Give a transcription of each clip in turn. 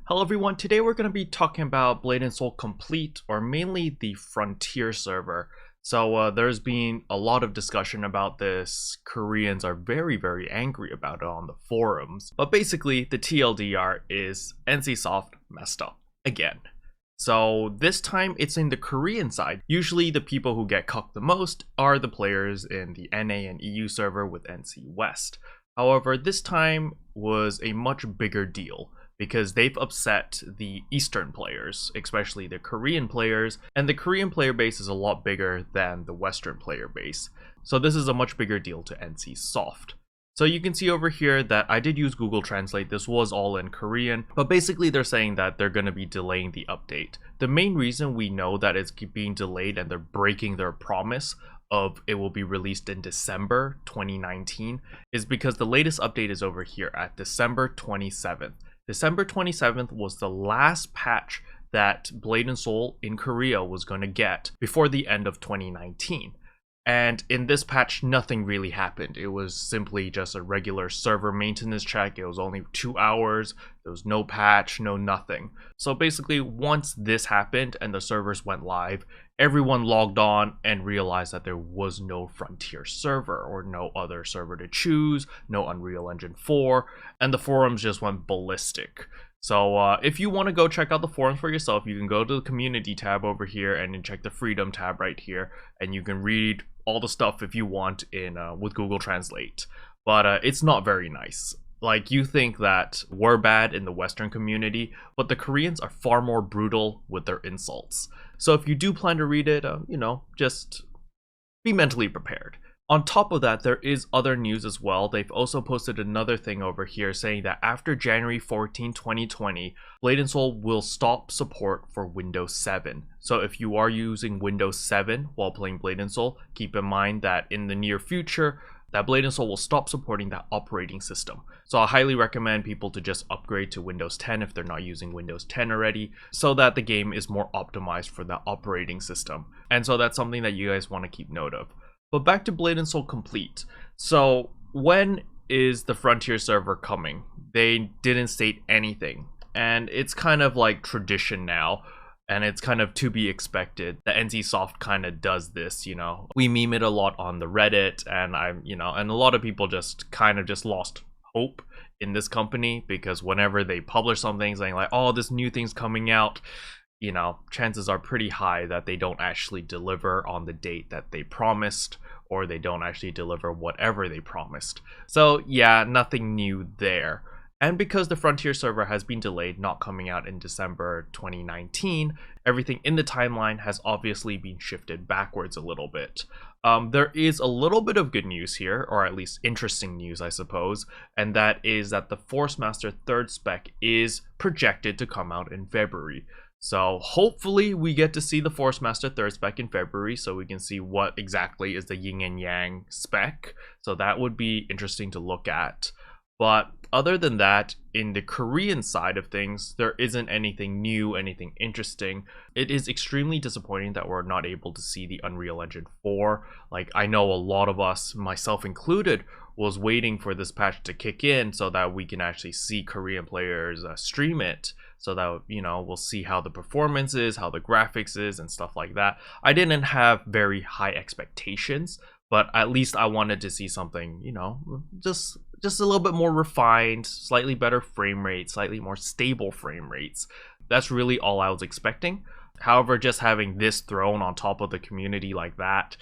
Hello everyone, today we're going to be talking about Blade & Soul Complete, or mainly the Frontier server. So there's been a lot of discussion about this. Koreans are very angry about it on the forums. But basically, the TLDR is NCSoft messed up again. So this time it's in the Korean side. Usually the people who get cucked the most are the players in the NA and EU server with NC West. However, this time was a much bigger deal, because they've upset the Eastern players, especially the Korean players, and the Korean player base is a lot bigger than the Western player base. So this is a much bigger deal to NCSoft. So you can see over here that I did use Google Translate. This was all in Korean, but basically they're saying that they're going to be delaying the update. The main reason we know that it's being delayed and they're breaking their promise of it will be released in December 2019 is because the latest update is over here at December 27th. December 27th was the last patch that Blade & Soul in Korea was going to get before the end of 2019. And in this patch, nothing really happened. It was simply just a regular server maintenance check. It was only 2 hours. There was no patch, no nothing. So basically, once this happened and the servers went live, everyone logged on and realized that there was no Frontier server or no other server to choose, no Unreal Engine 4, and the forums just went ballistic. So if you want to go check out the forums for yourself, you can go to the community tab over here and then check the freedom tab right here, and you can read all the stuff if you want in with Google Translate. But it's not very nice. Like, you think that we're bad in the Western community, but the Koreans are far more brutal with their insults. So if you do plan to read it, you know, just be mentally prepared. On top of that, there is other news as well. They've also posted another thing over here saying that after January 14, 2020, Blade & Soul will stop support for Windows 7. So if you are using Windows 7 while playing Blade & Soul, keep in mind that in the near future, that Blade & Soul will stop supporting that operating system. So I highly recommend people to just upgrade to Windows 10 if they're not using Windows 10 already, so that the game is more optimized for that operating system. And so that's something that you guys want to keep note of. But back to Blade & Soul Complete. So when is the Frontier server coming? They didn't state anything. And it's kind of like tradition now. And it's kind of to be expected that NCSoft kind of does this, you know. We meme it a lot on the Reddit, and and a lot of people just kind of just lost hope in this company, because whenever they publish something saying like, oh, this new thing's coming out, you know, chances are pretty high that they don't actually deliver on the date that they promised, or they don't actually deliver whatever they promised. So yeah, nothing new there. And because the Frontier server has been delayed, not coming out in December 2019, everything in the timeline has obviously been shifted backwards a little bit. There is a little bit of good news here, or at least interesting news, I suppose, and that is that the Force Master 3rd spec is projected to come out in February. So hopefully we get to see the Force Master 3rd spec in February, so we can see what exactly is the yin and yang spec. So that would be interesting to look at. But other than that, in the Korean side of things, there isn't anything new, anything interesting. It is extremely disappointing that we're not able to see the Unreal Engine 4. Like, I know a lot of us, myself included, was waiting for this patch to kick in so that we can actually see Korean players stream it, so that, you know, we'll see how the performance is, how the graphics is, and stuff like that. I didn't have very high expectations, but at least I wanted to see something, you know, just a little bit more refined, slightly better frame rates, slightly more stable frame rates. That's really all I was expecting. However, just having this thrown on top of the community like that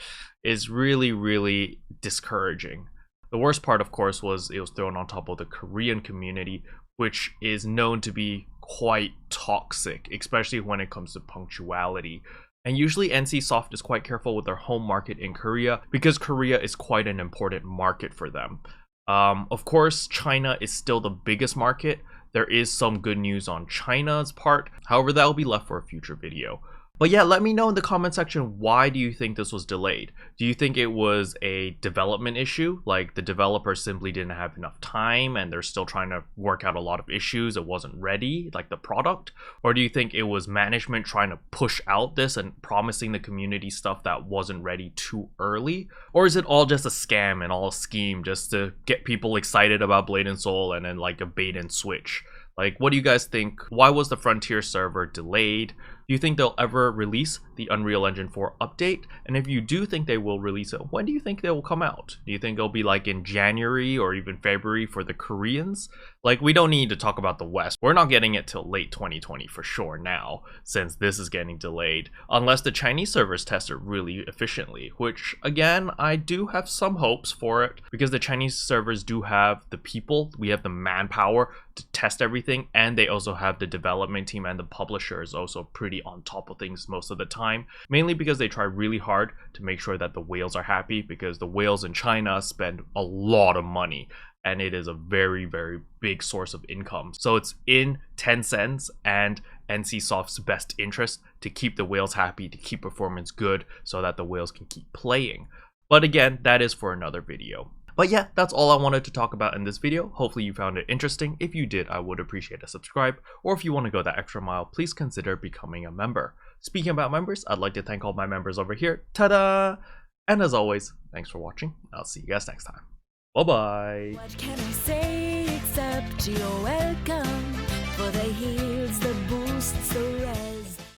is really discouraging. The worst part, of course, was it was thrown on top of the Korean community, which is known to be quite toxic, especially when it comes to punctuality. And usually NCSoft is quite careful with their home market in Korea, because Korea is quite an important market for them. Of course, China is still the biggest market. There is some good news on China's part. However, that will be left for a future video. But yeah, let me know in the comment section, why do you think this was delayed? Do you think it was a development issue? Like the developer simply didn't have enough time and they're still trying to work out a lot of issues, it wasn't ready, like the product? Or do you think it was management trying to push out this and promising the community stuff that wasn't ready too early? Or is it all just a scam and all a scheme just to get people excited about Blade and Soul and then like a bait and switch? Like, what do you guys think? Why was the Frontier server delayed? Do you think they'll ever release the Unreal Engine 4 update? And if you do think they will release it, when do you think they will come out? Do you think it'll be like in January or even February for the Koreans? Like, we don't need to talk about the West. We're not getting it till late 2020 for sure now, since this is getting delayed, unless the Chinese servers test it really efficiently, which again, I do have some hopes for it, because the Chinese servers do have the people, we have the manpower to test everything, and they also have the development team, and the publisher is also pretty on top of things most of the time, mainly because they try really hard to make sure that the whales are happy, because the whales in China spend a lot of money and it is a very, very big source of income. So it's in Tencent's and NCSoft's best interest to keep the whales happy, to keep performance good, so that the whales can keep playing. But again, that is for another video. But yeah, that's all I wanted to talk about in this video. Hopefully you found it interesting. If you did, I would appreciate a subscribe. Or if you want to go that extra mile, please consider becoming a member. Speaking about members, I'd like to thank all my members over here. Ta-da! And as always, thanks for watching. I'll see you guys next time. Bye-bye. What can I say except you're welcome? For the heals, the boosts, the rest.